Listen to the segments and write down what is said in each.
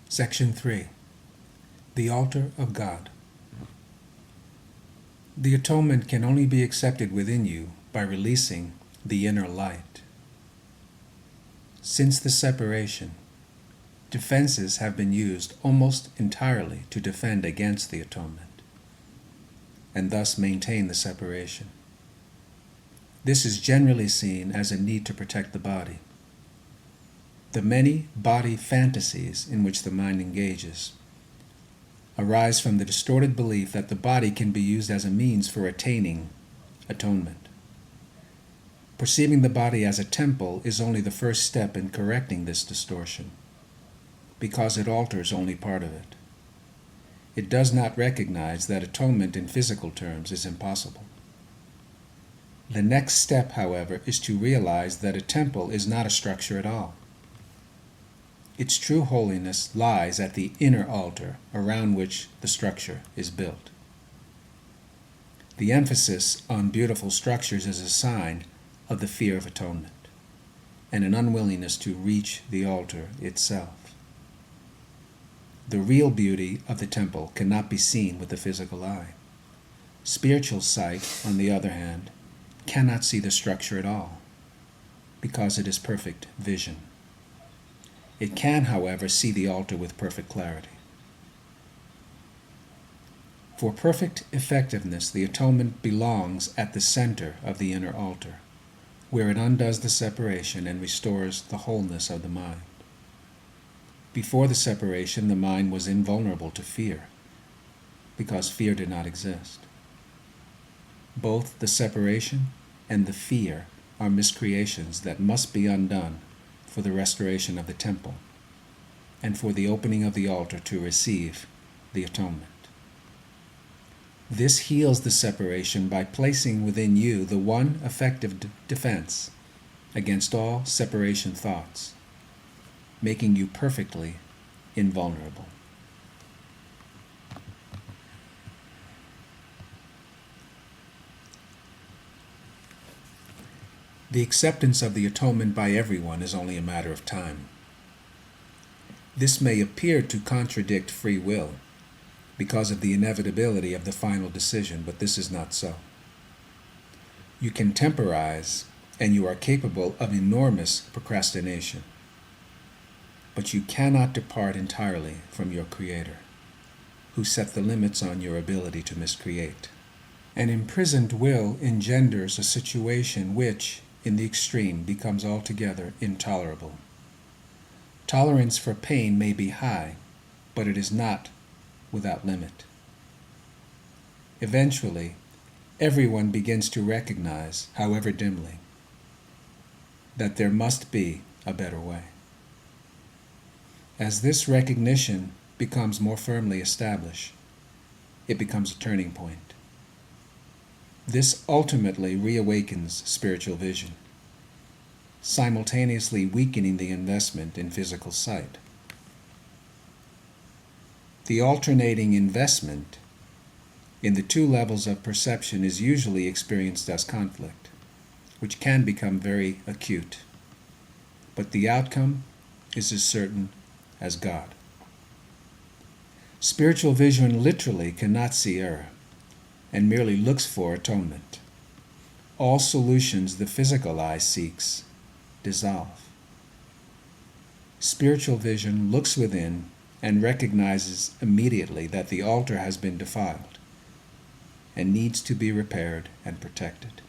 Section 3. The Altar of God. The atonement can only be accepted within you by releasing the inner light. Since the separation, defenses have been used almost entirely to defend against the atonement, and thus maintain the separation. This is generally seen as a need to protect the body. The many body fantasies in which the mind engages arise from the distorted belief that the body can be used as a means for attaining atonement. Perceiving the body as a temple is only the first step in correcting this distortion, because it alters only part of it. It does not recognize that atonement in physical terms is impossible. The next step, however, is to realize that a temple is not a structure at all. Its true holiness lies at the inner altar around which the structure is built. The emphasis on beautiful structures is a sign of the fear of atonement and an unwillingness to reach the altar itself. The real beauty of the temple cannot be seen with the physical eye. Spiritual sight, on the other hand, cannot see the structure at all, because it is perfect vision. It can, however, see the altar with perfect clarity. For perfect effectiveness, the atonement belongs at the center of the inner altar, where it undoes the separation and restores the wholeness of the mind. Before the separation, the mind was invulnerable to fear, because fear did not exist. Both the separation and the fear are miscreations that must be undone for the restoration of the temple, and for the opening of the altar to receive the atonement. This heals the separation by placing within you the one effective defense against all separation thoughts, making you perfectly invulnerable. The acceptance of the atonement by everyone is only a matter of time. This may appear to contradict free will because of the inevitability of the final decision, but this is not so. You can temporize, and you are capable of enormous procrastination, but you cannot depart entirely from your Creator, who set the limits on your ability to miscreate. An imprisoned will engenders a situation which, in the extreme, becomes altogether intolerable. Tolerance for pain may be high, but it is not without limit. Eventually, everyone begins to recognize, however dimly, that there must be a better way. As this recognition becomes more firmly established, it becomes a turning point. This ultimately reawakens spiritual vision, simultaneously weakening the investment in physical sight. The alternating investment in the two levels of perception is usually experienced as conflict, which can become very acute, but the outcome is as certain as God. Spiritual vision literally cannot see error, and merely looks for atonement. All solutions the physical eye seeks dissolve. Spiritual vision looks within and recognizes immediately that the altar has been defiled and needs to be repaired and protected.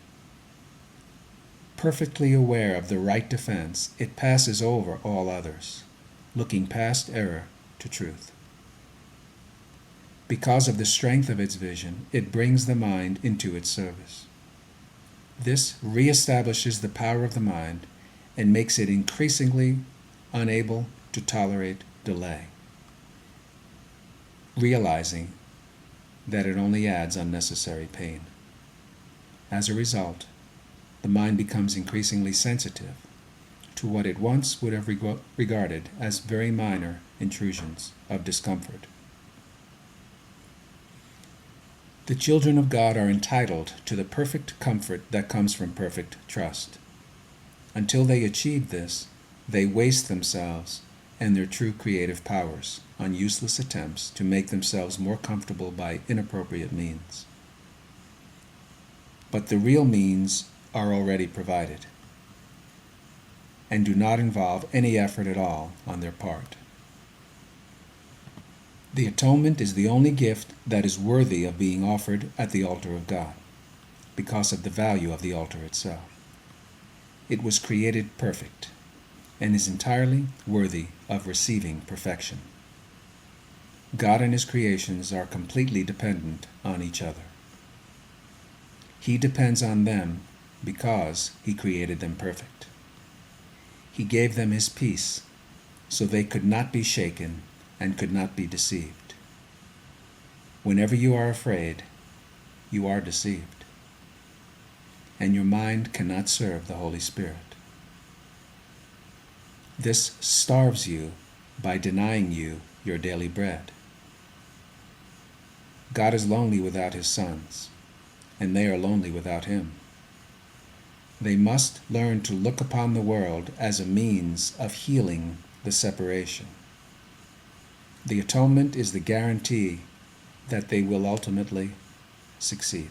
Perfectly aware of the right defense, it passes over all others, looking past error to truth. Because of the strength of its vision, it brings the mind into its service. This reestablishes the power of the mind and makes it increasingly unable to tolerate delay, realizing that it only adds unnecessary pain. As a result, the mind becomes increasingly sensitive to what it once would have regarded as very minor intrusions of discomfort. The children of God are entitled to the perfect comfort that comes from perfect trust. Until they achieve this, they waste themselves and their true creative powers on useless attempts to make themselves more comfortable by inappropriate means. But the real means are already provided and do not involve any effort at all on their part. The atonement is the only gift that is worthy of being offered at the altar of God, because of the value of the altar itself. It was created perfect, and is entirely worthy of receiving perfection. God and His creations are completely dependent on each other. He depends on them because He created them perfect. He gave them His peace, so they could not be shaken and could not be deceived. Whenever you are afraid, you are deceived, and your mind cannot serve the Holy Spirit. This starves you by denying you your daily bread. God is lonely without His sons, and they are lonely without Him. They must learn to look upon the world as a means of healing the separation. The atonement is the guarantee that they will ultimately succeed.